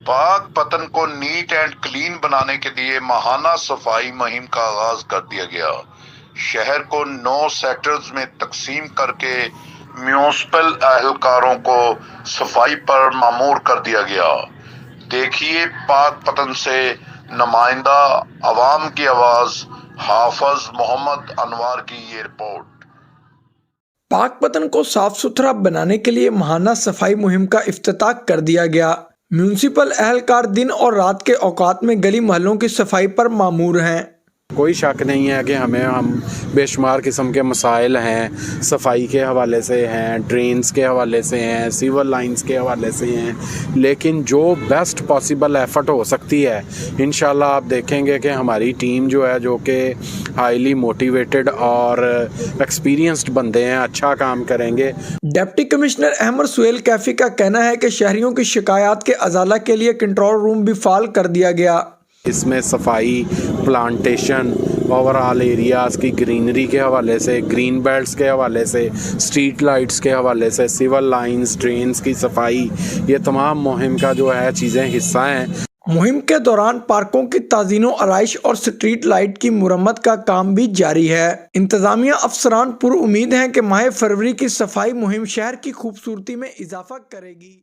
پاک پتن کو نیٹ اینڈ کلین بنانے کے لیے ماہانہ صفائی مہم کا آغاز کر دیا گیا۔ شہر کو 9 سیکٹرز میں تقسیم کر کے میونسپل اہلکاروں کو صفائی پر مامور کر دیا گیا۔ دیکھیے پاک پتن سے نمائندہ عوام کی آواز حافظ محمد انوار کی یہ رپورٹ۔ پاک پتن کو صاف ستھرا بنانے کے لیے ماہانہ صفائی مہم کا افتتاح کر دیا گیا۔ میونسپل اہلکار دن اور رات کے اوقات میں گلی محلوں کی صفائی پر مامور ہیں۔ کوئی شک نہیں ہے کہ ہم بے شمار قسم کے مسائل ہیں، صفائی کے حوالے سے ہیں، ڈرینز کے حوالے سے ہیں، سیور لائنز کے حوالے سے ہیں، لیکن جو بیسٹ پاسبل ایفرٹ ہو سکتی ہے انشاءاللہ آپ دیکھیں گے کہ ہماری ٹیم جو ہے جو کہ ہائیلی موٹیویٹڈ اور ایکسپیرینسڈ بندے ہیں، اچھا کام کریں گے۔ ڈپٹی کمشنر احمد سہیل کیفی کا کہنا ہے کہ شہریوں کی شکایات کے ازالہ کے لیے کنٹرول روم بھی فعال کر دیا گیا۔ اس میں صفائی، پلانٹیشن، اوورآل ایریاز کی گرینری کے حوالے سے، گرین بیلٹس کے حوالے سے، اسٹریٹ لائٹس کے حوالے سے، سیور لائنز، ڈرینز کی صفائی، یہ تمام مہم کا جو ہے چیزیں حصہ ہیں۔ مہم کے دوران پارکوں کی تعزین و آرائش اور سٹریٹ لائٹ کی مرمت کا کام بھی جاری ہے۔ انتظامیہ افسران پر امید ہیں کہ ماہ فروری کی صفائی مہم شہر کی خوبصورتی میں اضافہ کرے گی۔